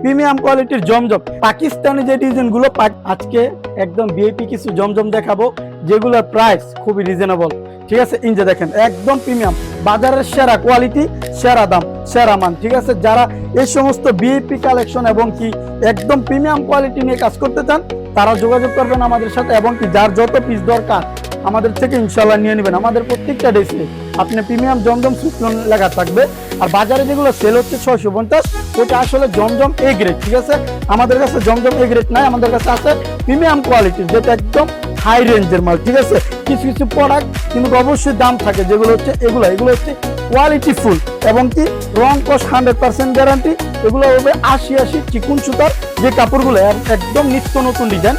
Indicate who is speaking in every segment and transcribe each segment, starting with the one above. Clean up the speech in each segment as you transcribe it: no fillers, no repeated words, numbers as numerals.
Speaker 1: Premium কোয়ালিটির জমজম পাকিস্তানি যে ডিজাইনগুলো আজকে একদম ভিআইপি কিছু জমজম দেখাবো, যেগুলোর প্রাইস খুবই রিজনেবল। ঠিক আছে, ইঞ্জে দেখেন একদম প্রিমিয়াম, বাজারের সেরা কোয়ালিটি, সেরা দাম, সেরা মান। ঠিক আছে, যারা এই সমস্ত ভিআইপি কালেকশন এবং কি একদম প্রিমিয়াম কোয়ালিটি নিয়ে কাজ করতে চান তারা যোগাযোগ করবেন আমাদের সাথে, এবং কি যার যত পিস দরকার আমাদের থেকে ইনশাল্লাহ নিয়ে নেবেন। আমাদের প্রত্যেকটা ড্রেসে আপনি প্রিমিয়াম জমজম সুইফলন লেখা থাকবে। আর বাজারে যেগুলো সেল হচ্ছে 650, ওটা আসলে জমজম এ গ্রেড। ঠিক আছে, আমাদের কাছে জমজম এ গ্রেড নাই, আমাদের কাছে আছে প্রিমিয়াম কোয়ালিটির, যেটা একদম হাই রেঞ্জের মাল। ঠিক আছে, কিছু কিছু প্রোডাক্ট কিন্তু অবশ্যই দাম থাকে, যেগুলো হচ্ছে এগুলো হচ্ছে কোয়ালিটি ফুল এবং কি রং কস 100% গ্যারান্টি। এগুলো হবে 80 চিকুন সুতার যে কাপড়গুলো একদম নিত্য নতুন ডিজাইন।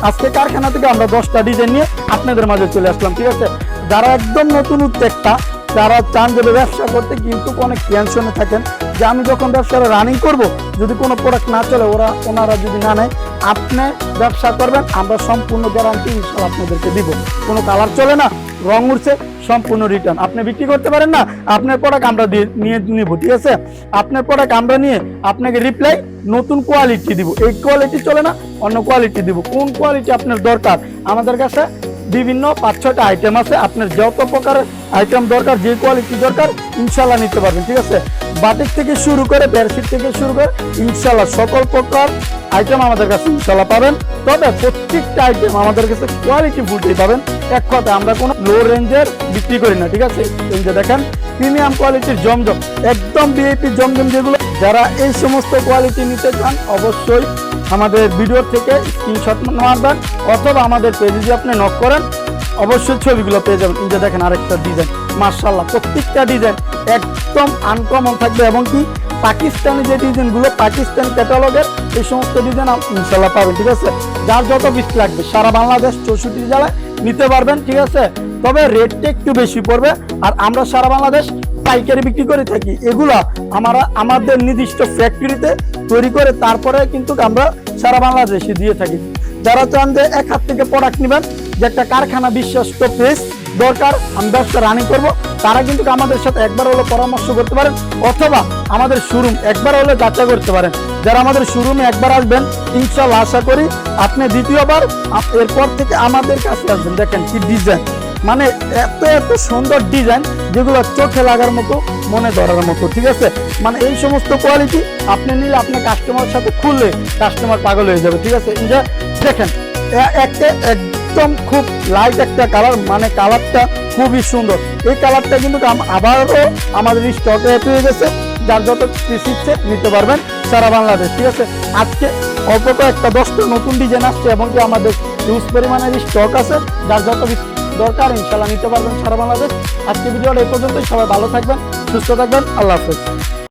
Speaker 1: আজকে কারখানা থেকে আমরা 10টা ডিজাইন নিয়ে আপনাদের মাঝে চলে আসলাম। ঠিক আছে, যারা একদম নতুন উদ্যোক্তা, যারা চান যে ব্যবসা করতে কিন্তু অনেক টেনশনে থাকেন যে আমি যখন ব্যবসাটা রানিং করব, যদি কোনো প্রোডাক্ট না চলে ওনারা যদি না নেয়, আপনি ব্যবসা করবেন, আমরা সম্পূর্ণ গ্যারান্টি ইনশাআল্লাহ আপনাদেরকে দিব। কোনো কালার চলে না, রং উঠছে, সম্পূর্ণ রিটার্ন। আপনি বিক্রি করতে পারেন না, আপনার প্রোডাক্ট আমরা নিয়ে নিব। ঠিক আছে, আপনার প্রোডাক্ট আমরা নিয়ে আপনাকে রিপ্লাই নতুন কোয়ালিটি দিব। এই কোয়ালিটি চলে না, অন্য কোয়ালিটি দিব। কোন কোয়ালিটি আপনার দরকার, আমাদের কাছে বিভিন্ন 5-6টা আইটেম আছে। আপনার যত প্রকারের আইটেম দরকার, যে কোয়ালিটি দরকার ইনশাল্লাহ নিতে পারবেন। ঠিক আছে, বাটিক থেকে শুরু করে বেডশিট থেকে শুরু করে ইনশাল্লাহ সকল প্রকার আইটেম আমাদের কাছে ইনশাল্লাহ পাবেন। তবে প্রত্যেকটা আইটেম আমাদের কাছে কোয়ালিটি ফুলটাই পাবেন। এক কথা, আমরা কোনো লো রেঞ্জের বিক্রি করি না। ঠিক আছে, এই যে দেখেন প্রিমিয়াম কোয়ালিটির জমজম, একদম ভিআইপি জমজম যেগুলো। যারা এই সমস্ত কোয়ালিটি নিতে চান অবশ্যই আমাদের ভিডিও থেকে স্ক্রিনশট মারবেন, অথবা আমাদের পেজে যদি আপনি নক করেন অবশ্যই ছবিগুলো পেয়ে যাবেন। এই যে দেখেন আরেকটা ডিজাইন, মাশাআল্লাহ প্রত্যেকটা ডিজাইন একদম আনকমন থাকবে, এবং কি পাকিস্তানি যে ডিজাইনগুলো পাকিস্তানি ক্যাটালগের এই সমস্ত ডিজাইন ইনশাআল্লাহ পাবেন। ঠিক আছে, যার যত পিস লাগবে সারা বাংলাদেশ 64 জেলায় নিতে পারবেন। ঠিক আছে, তবে রেটটা একটু বেশি পড়বে। আর আমরা সারা বাংলাদেশ পাইকারি বিক্রি করে থাকি। এগুলা আমাদের নির্দিষ্ট ফ্যাক্টরিতে তৈরি করে তারপরে কিন্তু আমরা সারা বাংলাদেশে দিয়ে থাকি। যারা চান যে এক হাত থেকে প্রোডাক্ট নেবেন, যে একটা কারখানা বিশ্বস্ত প্লেস দরকার, আমি ব্যবসা রানিং করবো, তারা কিন্তু আমাদের সাথে একবার হলে পরামর্শ করতে পারেন, অথবা আমাদের শোরুম একবার হলে যাচাই করতে পারেন। যারা আমাদের শোরুমে একবার আসবেন ইনশাআল্লাহ আশা করি আপনি দ্বিতীয়বার এরপর থেকে আমাদের কাছে আসবেন। দেখেন কি ডিজাইন, মানে এত এত সুন্দর ডিজাইন যেগুলো চোখে লাগার মতো, মনে ধরার মতো। ঠিক আছে, মানে এই সমস্ত কোয়ালিটি আপনি নিলে আপনার কাস্টমারের সাথে খুললে কাস্টমার পাগল হয়ে যাবে। ঠিক আছে, দেখেন একটা একদম খুব লাইট একটা কালার, মানে কালারটা খুবই সুন্দর। এই কালারটা কিন্তু আবারও আমাদের স্টকে পেয়ে গেছে, যার যত পিস ইচ্ছে নিতে পারবেন সারা বাংলাদেশ। ঠিক আছে, আজকে অল্প একটা 10টা নতুন ডিজাইন আসছে, এবং কি আমাদের হিউজ পরিমাণের স্টক আছে, যার যত দরকার ইনশাআল্লাহ নিতে পারবেন সারা বাংলাদেশ। আজকে ভিডিওটা এই পর্যন্তই। সবাই ভালো থাকবেন, সুস্থ থাকবেন, আল্লাহ হাফেজ।